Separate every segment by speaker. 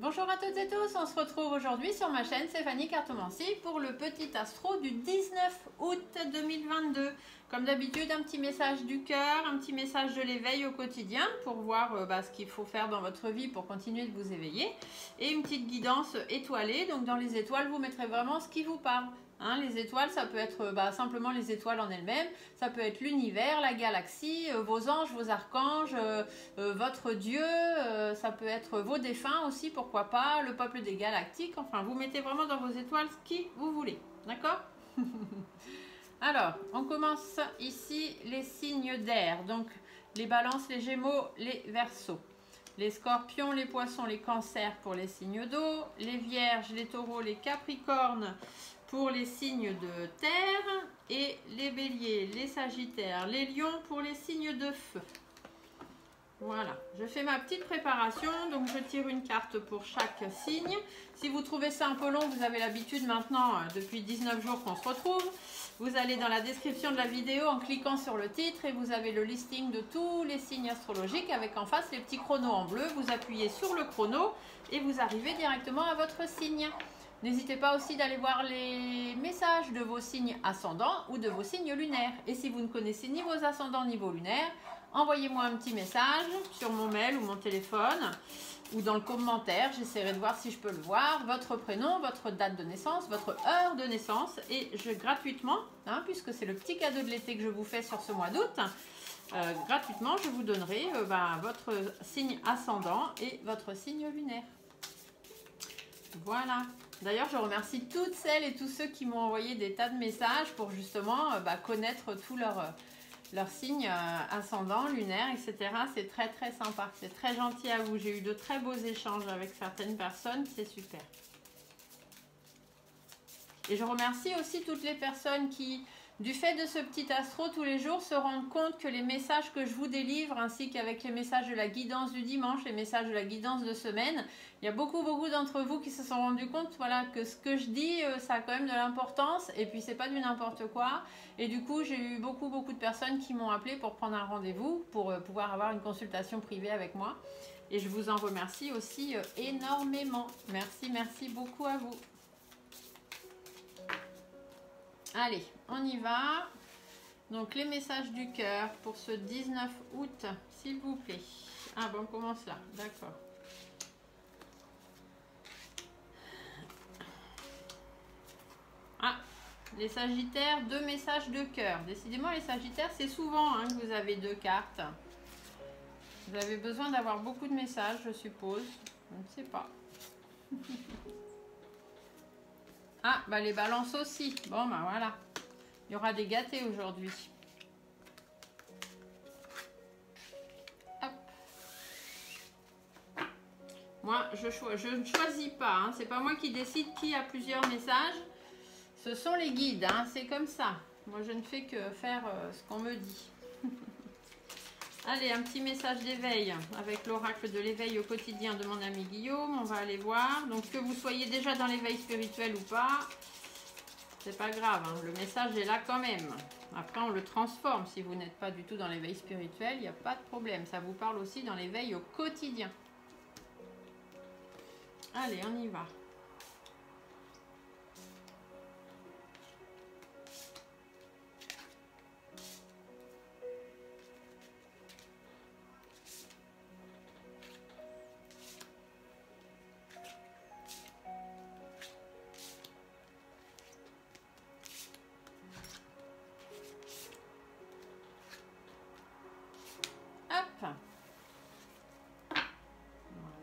Speaker 1: Bonjour à toutes et tous, on se retrouve aujourd'hui sur ma chaîne Stéphanie Cartomancie pour le petit astro du 19 août 2022. Comme d'habitude, un petit message du cœur, un petit message de l'éveil au quotidien pour voir ce qu'il faut faire dans votre vie pour continuer de vous éveiller. Et une petite guidance étoilée, donc dans les étoiles, vous mettrez vraiment ce qui vous parle. Hein, les étoiles, ça peut être simplement les étoiles en elles-mêmes, ça peut être l'univers, la galaxie, vos anges, vos archanges, votre Dieu, ça peut être vos défunts aussi, pourquoi pas, le peuple des galactiques, enfin vous mettez vraiment dans vos étoiles ce qui vous voulez, d'accord? Alors, on commence ici les signes d'air, donc les balances, les gémeaux, les verseaux. Les scorpions, les poissons, les cancers pour les signes d'eau, les vierges, les taureaux, les capricornes pour les signes de terre et les béliers, les sagittaires, les lions pour les signes de feu. Voilà, je fais ma petite préparation, donc je tire une carte pour chaque signe. Si vous trouvez ça un peu long, vous avez l'habitude maintenant, depuis 19 jours qu'on se retrouve. Vous allez dans la description de la vidéo en cliquant sur le titre et vous avez le listing de tous les signes astrologiques avec en face les petits chronos en bleu. Vous appuyez sur le chrono et vous arrivez directement à votre signe. N'hésitez pas aussi d'aller voir les messages de vos signes ascendants ou de vos signes lunaires. Et si vous ne connaissez ni vos ascendants ni vos lunaires, envoyez-moi un petit message sur mon mail ou mon téléphone ou dans le commentaire. J'essaierai de voir si je peux le voir. Votre prénom, votre date de naissance, votre heure de naissance. Et je gratuitement, puisque c'est le petit cadeau de l'été que je vous fais sur ce mois d'août, gratuitement, je vous donnerai votre signe ascendant et votre signe lunaire. Voilà. D'ailleurs, je remercie toutes celles et tous ceux qui m'ont envoyé des tas de messages pour justement connaître tous leurs signes ascendants, lunaires, etc. C'est très très sympa. C'est très gentil à vous. J'ai eu de très beaux échanges avec certaines personnes. C'est super. Et je remercie aussi toutes les personnes qui, du fait de ce petit astro tous les jours, se rendent compte que les messages que je vous délivre, ainsi qu'avec les messages de la guidance du dimanche, les messages de la guidance de semaine, il y a beaucoup d'entre vous qui se sont rendus compte que ce que je dis, ça a quand même de l'importance, et puis c'est pas du n'importe quoi. Et du coup, j'ai eu beaucoup de personnes qui m'ont appelé pour prendre un rendez-vous, pour pouvoir avoir une consultation privée avec moi. Et je vous en remercie aussi énormément. Merci beaucoup à vous. Allez, on y va. Donc, les messages du cœur pour ce 19 août, s'il vous plaît. Ah, bon, on commence là. D'accord. Ah, les sagittaires, 2 messages de cœur. Décidément, les sagittaires, c'est souvent que vous avez 2 cartes. Vous avez besoin d'avoir beaucoup de messages, je suppose. Je ne sais pas. Ah, les balances aussi. Bon, voilà. Il y aura des gâtés aujourd'hui. Hop. Moi, je ne choisis pas. C'est pas moi qui décide qui a plusieurs messages. Ce sont les guides. C'est comme ça. Moi, je ne fais que faire ce qu'on me dit. Allez, un petit message d'éveil avec l'oracle de l'éveil au quotidien de mon ami Guillaume. On va aller voir. Donc, que vous soyez déjà dans l'éveil spirituel ou pas, c'est pas grave. Le message est là quand même. Après, on le transforme. Si vous n'êtes pas du tout dans l'éveil spirituel, il n'y a pas de problème. Ça vous parle aussi dans l'éveil au quotidien. Allez, on y va.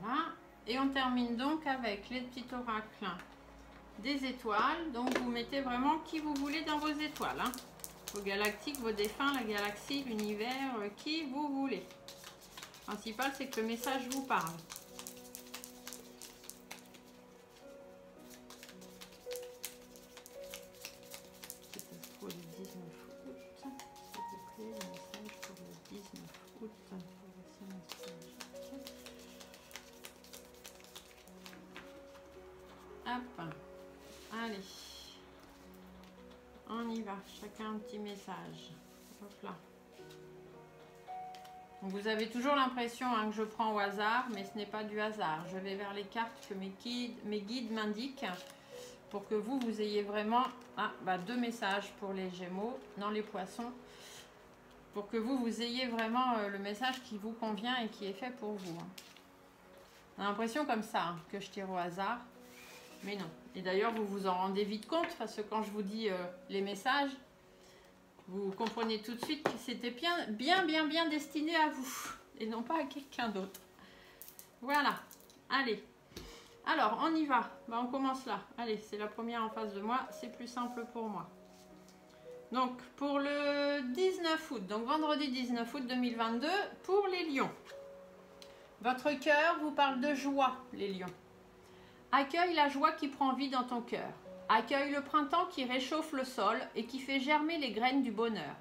Speaker 1: Voilà. Et on termine donc avec les petits oracles des étoiles. Donc vous mettez vraiment qui vous voulez dans vos étoiles. Vos galactiques, vos défunts, la galaxie, l'univers, qui vous voulez. Le principal, c'est que le message vous parle. Pour le 19 août, s'il vous plaît, le message pour le 19 août. Hop, allez, on y va, chacun un petit message. Hop là. Vous avez toujours l'impression que je prends au hasard, mais ce n'est pas du hasard. Je vais vers les cartes que mes guides m'indiquent pour que vous ayez vraiment deux messages pour les Gémeaux, dans les Poissons, pour que vous ayez vraiment le message qui vous convient et qui est fait pour vous. On a l'impression comme ça que je tire au hasard, mais non. Et d'ailleurs, vous vous en rendez vite compte, parce que quand je vous dis les messages, vous comprenez tout de suite que c'était bien destiné à vous et non pas à quelqu'un d'autre. Voilà, allez. Alors, on y va. On commence là. Allez, c'est la première en face de moi. C'est plus simple pour moi. Donc, pour le 19 août, donc vendredi 19 août 2022, pour les lions. Votre cœur vous parle de joie, les lions. Accueille la joie qui prend vie dans ton cœur. Accueille le printemps qui réchauffe le sol et qui fait germer les graines du bonheur.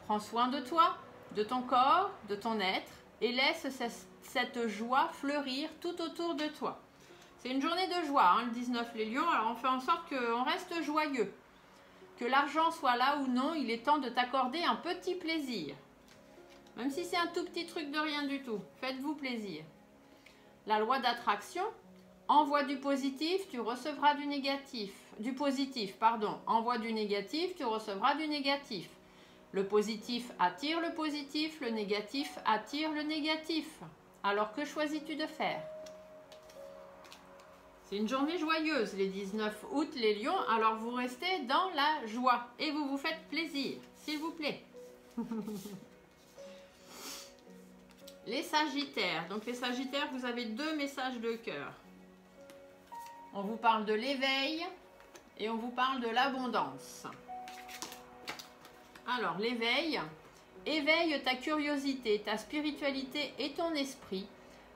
Speaker 1: Prends soin de toi, de ton corps, de ton être et laisse cette joie fleurir tout autour de toi. C'est une journée de joie, le 19 les lions, alors on fait en sorte qu'on reste joyeux. Que l'argent soit là ou non, il est temps de t'accorder un petit plaisir. Même si c'est un tout petit truc de rien du tout, faites-vous plaisir. La loi d'attraction, envoie du positif, tu recevras du négatif. Du positif, pardon. Envoie du négatif, tu recevras du négatif. Le positif attire le positif, le négatif attire le négatif. Alors que choisis-tu de faire? C'est une journée joyeuse, les 19 août, les lions. Alors vous restez dans la joie et vous vous faites plaisir, s'il vous plaît. Les sagittaires. Donc les sagittaires, vous avez deux messages de cœur. On vous parle de l'éveil et on vous parle de l'abondance. Alors, l'éveil. Éveille ta curiosité, ta spiritualité et ton esprit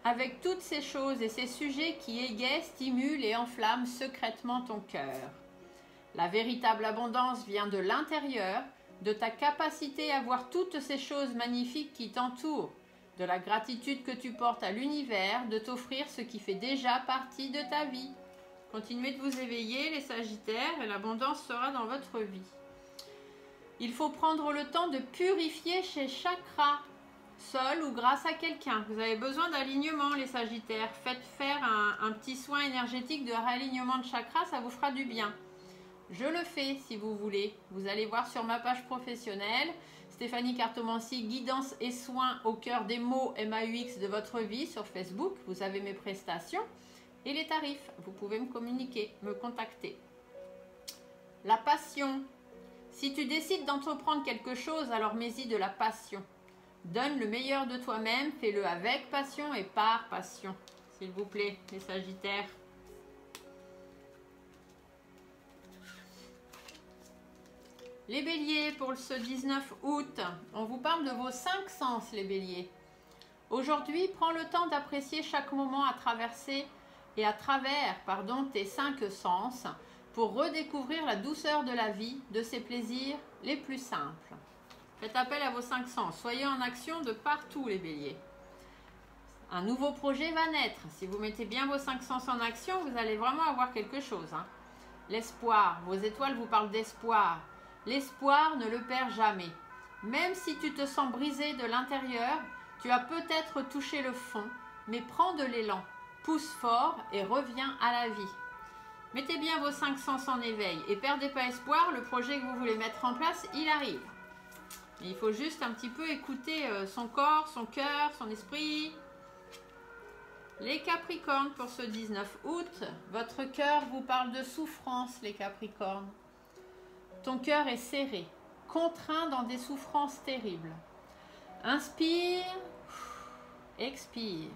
Speaker 1: avec toutes ces choses et ces sujets qui égayent, stimulent et enflamment secrètement ton cœur. La véritable abondance vient de l'intérieur, de ta capacité à voir toutes ces choses magnifiques qui t'entourent, de la gratitude que tu portes à l'univers, de t'offrir ce qui fait déjà partie de ta vie. Continuez de vous éveiller, les sagittaires, et l'abondance sera dans votre vie. Il faut prendre le temps de purifier ses chakras, seul ou grâce à quelqu'un. Vous avez besoin d'alignement, les sagittaires. Faites faire un petit soin énergétique de réalignement de chakras, ça vous fera du bien. Je le fais si vous voulez. Vous allez voir sur ma page professionnelle, Stéphanie Cartomanci, guidance et soins au cœur des mots MAUX de votre vie sur Facebook. Vous avez mes prestations. Et les tarifs, vous pouvez me communiquer, me contacter. La passion. Si tu décides d'entreprendre quelque chose, alors mets-y de la passion. Donne le meilleur de toi-même, fais-le avec passion et par passion. S'il vous plaît, les sagittaires. Les béliers, pour ce 19 août, on vous parle de vos 5 sens, les béliers. Aujourd'hui, prends le temps d'apprécier chaque moment à traverser et à travers tes 5 sens pour redécouvrir la douceur de la vie, de ses plaisirs les plus simples. Faites appel à vos 5 sens. Soyez en action de partout, les béliers. Un nouveau projet va naître. Si vous mettez bien vos 5 sens en action, vous allez vraiment avoir quelque chose. L'espoir. Vos étoiles vous parlent d'espoir. L'espoir ne le perd jamais. Même si tu te sens brisé de l'intérieur, tu as peut-être touché le fond, mais prends de l'élan. Pousse fort et reviens à la vie. Mettez bien vos 5 sens en éveil et perdez pas espoir, le projet que vous voulez mettre en place, il arrive. Mais il faut juste un petit peu écouter son corps, son cœur, son esprit. Les Capricornes, pour ce 19 août, votre cœur vous parle de souffrance, les Capricornes. Ton cœur est serré, contraint dans des souffrances terribles. Inspire, expire.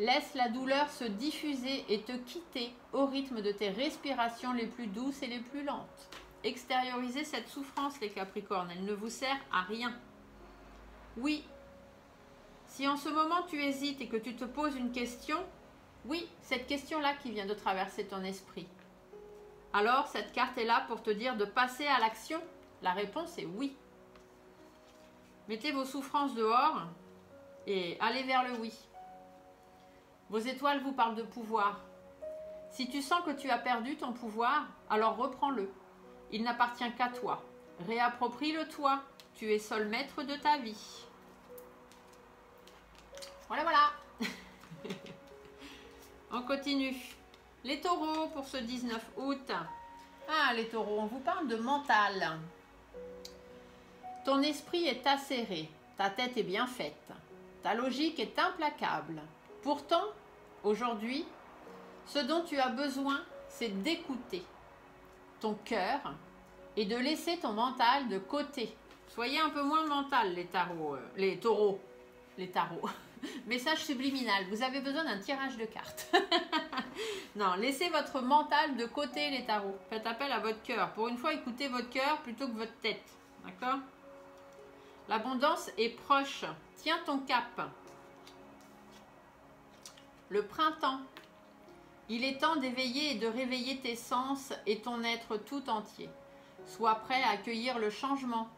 Speaker 1: Laisse la douleur se diffuser et te quitter au rythme de tes respirations les plus douces et les plus lentes. Extériorisez cette souffrance, les Capricornes, elle ne vous sert à rien. Oui, si en ce moment tu hésites et que tu te poses une question, oui, cette question-là qui vient de traverser ton esprit. Alors, cette carte est là pour te dire de passer à l'action. La réponse est oui. Mettez vos souffrances dehors et allez vers le oui. Vos étoiles vous parlent de pouvoir. Si tu sens que tu as perdu ton pouvoir, alors reprends-le. Il n'appartient qu'à toi. Réapproprie-le toi. Tu es seul maître de ta vie. Voilà, voilà. On continue. Les taureaux pour ce 19 août. Ah, les taureaux, on vous parle de mental. Ton esprit est acéré, ta tête est bien faite, ta logique est implacable. Pourtant, aujourd'hui, ce dont tu as besoin, c'est d'écouter ton cœur et de laisser ton mental de côté. Soyez un peu moins mental, les taureaux. Les tarots. Message subliminal, vous avez besoin d'un tirage de cartes. Non, laissez votre mental de côté, les tarots. Faites appel à votre cœur. Pour une fois, écoutez votre cœur plutôt que votre tête. D'accord? L'abondance est proche. Tiens ton cap. Le printemps. Il est temps d'éveiller et de réveiller tes sens et ton être tout entier. Sois prêt à accueillir le changement.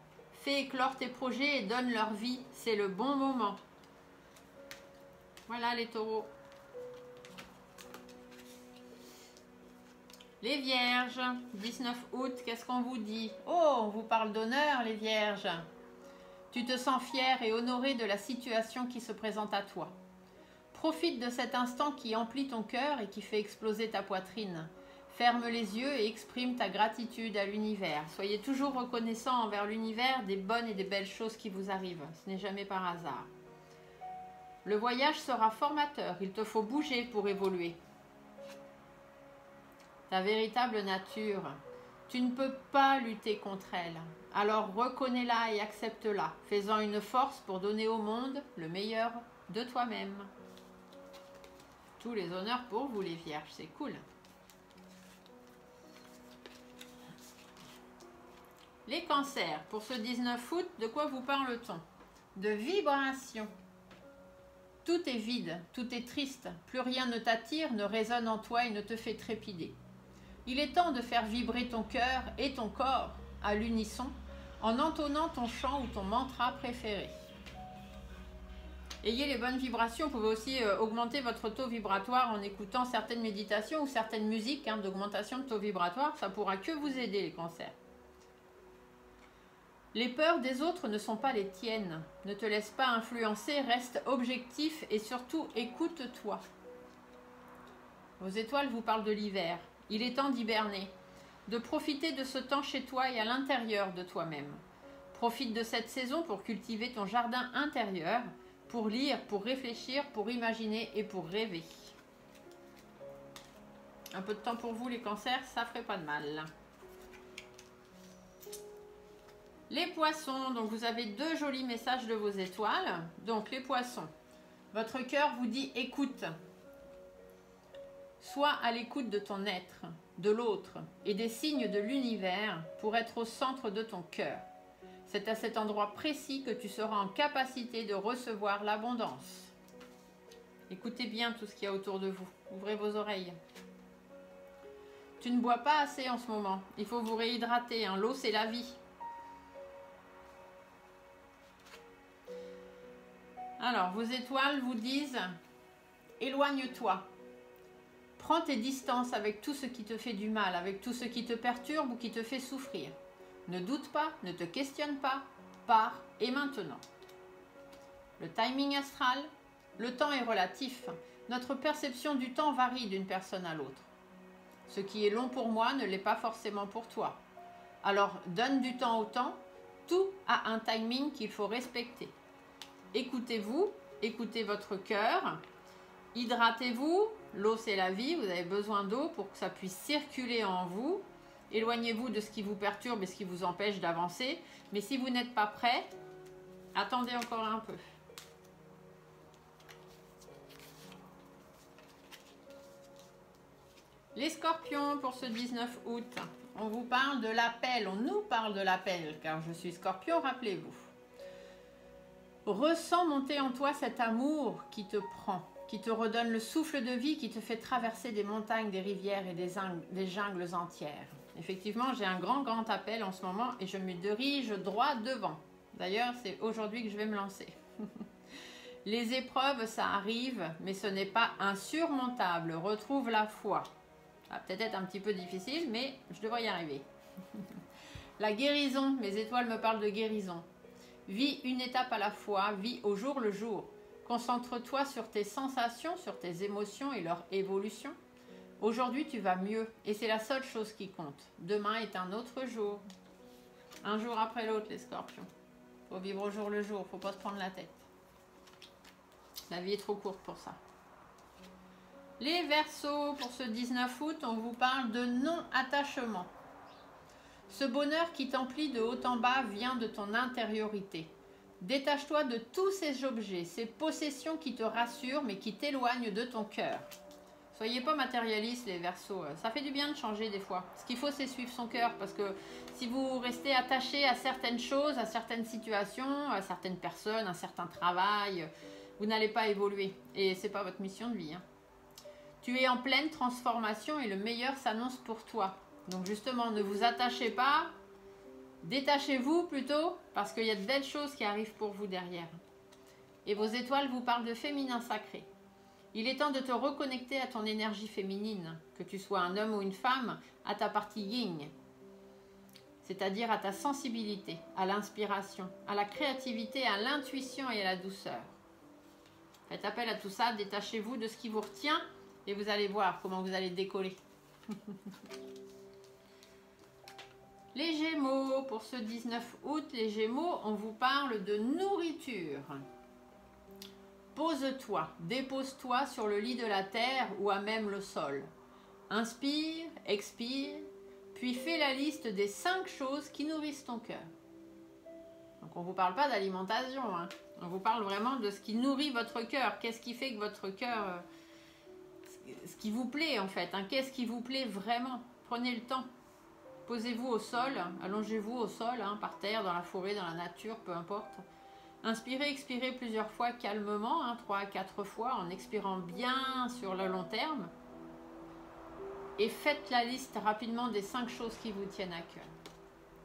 Speaker 1: Fais éclore tes projets et donne leur vie. C'est le bon moment. Voilà les taureaux. Les vierges, 19 août, qu'est-ce qu'on vous dit? Oh, on vous parle d'honneur, les vierges. Tu te sens fier et honoré de la situation qui se présente à toi. Profite de cet instant qui emplit ton cœur et qui fait exploser ta poitrine. Ferme les yeux et exprime ta gratitude à l'univers. Soyez toujours reconnaissant envers l'univers des bonnes et des belles choses qui vous arrivent. Ce n'est jamais par hasard. Le voyage sera formateur. Il te faut bouger pour évoluer. Ta véritable nature, tu ne peux pas lutter contre elle. Alors reconnais-la et accepte-la, fais-en une force pour donner au monde le meilleur de toi-même. Tous les honneurs pour vous les vierges, c'est cool. Les cancers, pour ce 19 août, de quoi vous parle-t-on? De vibration. Tout est vide, tout est triste, plus rien ne t'attire, ne résonne en toi et ne te fait trépider. Il est temps de faire vibrer ton cœur et ton corps à l'unisson en entonnant ton chant ou ton mantra préféré. Ayez les bonnes vibrations, vous pouvez aussi augmenter votre taux vibratoire en écoutant certaines méditations ou certaines musiques d'augmentation de taux vibratoire. Ça pourra que vous aider les cancers. Les peurs des autres ne sont pas les tiennes. Ne te laisse pas influencer, reste objectif et surtout écoute-toi. Vos étoiles vous parlent de l'hiver. Il est temps d'hiberner, de profiter de ce temps chez toi et à l'intérieur de toi-même. Profite de cette saison pour cultiver ton jardin intérieur, pour lire, pour réfléchir, pour imaginer et pour rêver. Un peu de temps pour vous les cancers, ça ferait pas de mal. Les poissons, donc vous avez deux jolis messages de vos étoiles. Donc les poissons, votre cœur vous dit écoute. Sois à l'écoute de ton être, de l'autre et des signes de l'univers pour être au centre de ton cœur. C'est à cet endroit précis que tu seras en capacité de recevoir l'abondance. Écoutez bien tout ce qu'il y a autour de vous. Ouvrez vos oreilles. Tu ne bois pas assez en ce moment. Il faut vous réhydrater. L'eau, c'est la vie. Alors, vos étoiles vous disent éloigne-toi. Prends tes distances avec tout ce qui te fait du mal, avec tout ce qui te perturbe ou qui te fait souffrir. Ne doute pas, ne te questionne pas, pars et maintenant. Le timing astral, le temps est relatif. Notre perception du temps varie d'une personne à l'autre. Ce qui est long pour moi ne l'est pas forcément pour toi. Alors donne du temps au temps, tout a un timing qu'il faut respecter. Écoutez-vous, écoutez votre cœur, hydratez-vous, l'eau c'est la vie, vous avez besoin d'eau pour que ça puisse circuler en vous. Éloignez-vous de ce qui vous perturbe et ce qui vous empêche d'avancer. Mais si vous n'êtes pas prêt, attendez encore un peu. Les scorpions pour ce 19 août, on vous parle de l'appel, on nous parle de l'appel, car je suis scorpion, rappelez-vous. Ressens monter en toi cet amour qui te prend, qui te redonne le souffle de vie, qui te fait traverser des montagnes, des rivières et des jungles entières. Effectivement, j'ai un grand appel en ce moment et je me dirige droit devant. D'ailleurs, c'est aujourd'hui que je vais me lancer. Les épreuves, ça arrive, mais ce n'est pas insurmontable. Retrouve la foi. Ça va peut-être être un petit peu difficile, mais je devrais y arriver. La guérison, mes étoiles me parlent de guérison. Vis une étape à la fois, vis au jour le jour. Concentre-toi sur tes sensations, sur tes émotions et leur évolution. Aujourd'hui, tu vas mieux et c'est la seule chose qui compte. Demain est un autre jour. Un jour après l'autre, les scorpions. Faut vivre au jour le jour, faut pas se prendre la tête. La vie est trop courte pour ça. Les Verseaux, pour ce 19 août, on vous parle de non-attachement. Ce bonheur qui t'emplit de haut en bas vient de ton intériorité. Détache-toi de tous ces objets, ces possessions qui te rassurent mais qui t'éloignent de ton cœur. Soyez pas matérialistes les Verseaux, ça fait du bien de changer des fois. Ce qu'il faut c'est suivre son cœur parce que si vous restez attaché à certaines choses, à certaines situations, à certaines personnes, à certains travail, vous n'allez pas évoluer et c'est pas votre mission de vie. Tu es en pleine transformation et le meilleur s'annonce pour toi. Donc justement, ne vous attachez pas, détachez-vous plutôt parce qu'il y a de belles choses qui arrivent pour vous derrière. Et vos étoiles vous parlent de féminin sacré. Il est temps de te reconnecter à ton énergie féminine, que tu sois un homme ou une femme, à ta partie yin, c'est-à-dire à ta sensibilité, à l'inspiration, à la créativité, à l'intuition et à la douceur. Faites appel à tout ça, détachez-vous de ce qui vous retient et vous allez voir comment vous allez décoller. Les Gémeaux, pour ce 19 août, les Gémeaux, on vous parle de nourriture. Pose-toi, dépose-toi sur le lit de la terre ou à même le sol. Inspire, expire, puis fais la liste des 5 choses qui nourrissent ton cœur. Donc on ne vous parle pas d'alimentation, on vous parle vraiment de ce qui nourrit votre cœur. Qu'est-ce qui fait que votre cœur, ce qui vous plaît en fait, qu'est-ce qui vous plaît vraiment? Prenez le temps. Posez-vous au sol, allongez-vous au sol, par terre, dans la forêt, dans la nature, peu importe. Inspirez, expirez plusieurs fois calmement, 3 à 4 fois, en expirant bien sur le long terme. Et faites la liste rapidement des 5 choses qui vous tiennent à cœur.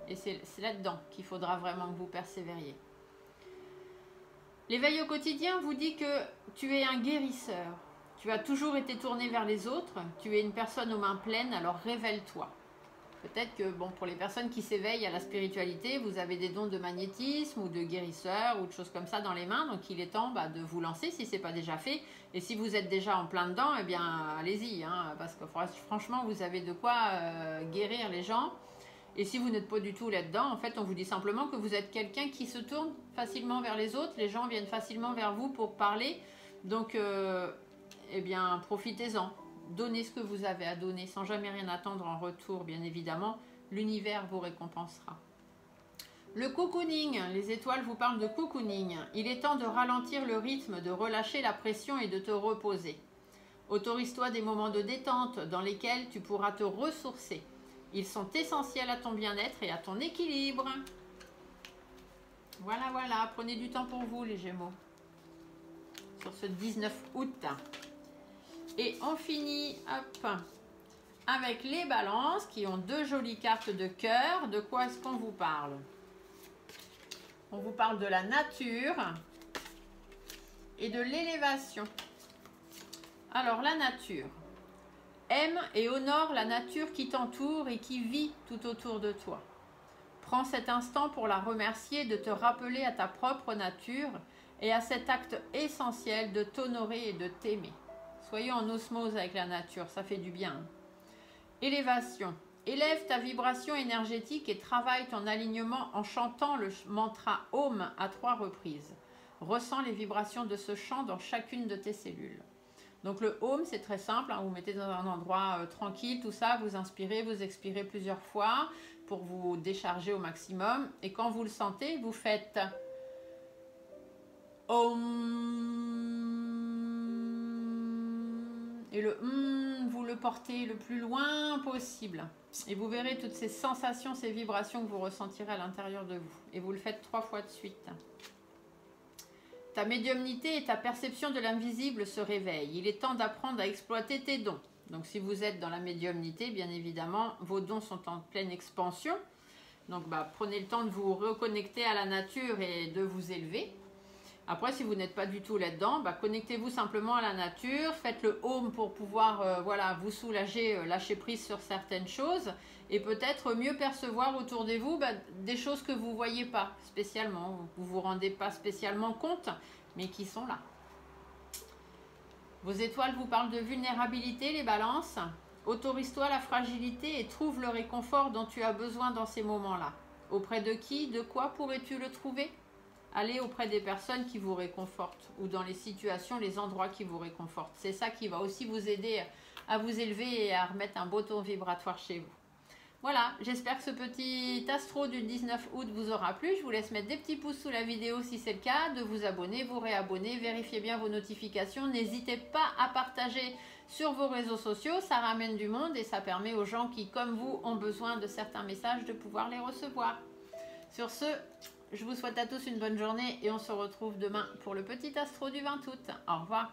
Speaker 1: Et c'est là-dedans qu'il faudra vraiment que vous persévériez. L'éveil au quotidien vous dit que tu es un guérisseur. Tu as toujours été tourné vers les autres. Tu es une personne aux mains pleines, alors révèle-toi. Peut-être que pour les personnes qui s'éveillent à la spiritualité, vous avez des dons de magnétisme ou de guérisseur ou de choses comme ça dans les mains. Donc il est temps de vous lancer si ce n'est pas déjà fait. Et si vous êtes déjà en plein dedans, eh bien allez-y. Parce que franchement, vous avez de quoi guérir les gens. Et si vous n'êtes pas du tout là-dedans, en fait, on vous dit simplement que vous êtes quelqu'un qui se tourne facilement vers les autres. Les gens viennent facilement vers vous pour parler. Donc, eh bien, profitez-en. Donnez ce que vous avez à donner sans jamais rien attendre en retour, bien évidemment. L'univers vous récompensera. Le cocooning, les étoiles vous parlent de cocooning. Il est temps de ralentir le rythme, de relâcher la pression et de te reposer. Autorise-toi des moments de détente dans lesquels tu pourras te ressourcer. Ils sont essentiels à ton bien-être et à ton équilibre. Voilà, voilà. Prenez du temps pour vous, les Gémeaux. Sur ce 19 août. Et on finit, hop, avec les balances qui ont 2 jolies cartes de cœur. De quoi est-ce qu'on vous parle? On vous parle de la nature et de l'élévation. Alors, la nature. Aime et honore la nature qui t'entoure et qui vit tout autour de toi. Prends cet instant pour la remercier, de te rappeler à ta propre nature et à cet acte essentiel de t'honorer et de t'aimer. Soyez en osmose avec la nature, ça fait du bien. Élévation. Élève ta vibration énergétique et travaille ton alignement en chantant le mantra Om à 3 reprises. Ressens les vibrations de ce chant dans chacune de tes cellules. Donc le Om, c'est très simple, vous mettez dans un endroit tranquille, tout ça, vous inspirez, vous expirez plusieurs fois pour vous décharger au maximum. Et quand vous le sentez, vous faites Om. Et le vous le portez le plus loin possible. Et vous verrez toutes ces sensations, ces vibrations que vous ressentirez à l'intérieur de vous. Et vous le faites 3 fois de suite. Ta médiumnité et ta perception de l'invisible se réveillent. Il est temps d'apprendre à exploiter tes dons. Donc si vous êtes dans la médiumnité, bien évidemment, vos dons sont en pleine expansion. Donc prenez le temps de vous reconnecter à la nature et de vous élever. Après, si vous n'êtes pas du tout là-dedans, connectez-vous simplement à la nature, faites le home pour pouvoir vous soulager, lâcher prise sur certaines choses et peut-être mieux percevoir autour de vous des choses que vous ne voyez pas spécialement, vous ne vous rendez pas spécialement compte, mais qui sont là. Vos étoiles vous parlent de vulnérabilité, les balances. Autorise-toi la fragilité et trouve le réconfort dont tu as besoin dans ces moments-là. Auprès de qui, de quoi pourrais-tu le trouver? Allez auprès des personnes qui vous réconfortent ou dans les situations, les endroits qui vous réconfortent. C'est ça qui va aussi vous aider à vous élever et à remettre un beau ton vibratoire chez vous. Voilà, j'espère que ce petit astro du 19 août vous aura plu. Je vous laisse mettre des petits pouces sous la vidéo si c'est le cas, de vous abonner, vous réabonner, vérifiez bien vos notifications. N'hésitez pas à partager sur vos réseaux sociaux, ça ramène du monde et ça permet aux gens qui, comme vous, ont besoin de certains messages de pouvoir les recevoir. Sur ce, je vous souhaite à tous une bonne journée et on se retrouve demain pour le petit astro du 20 août. Au revoir.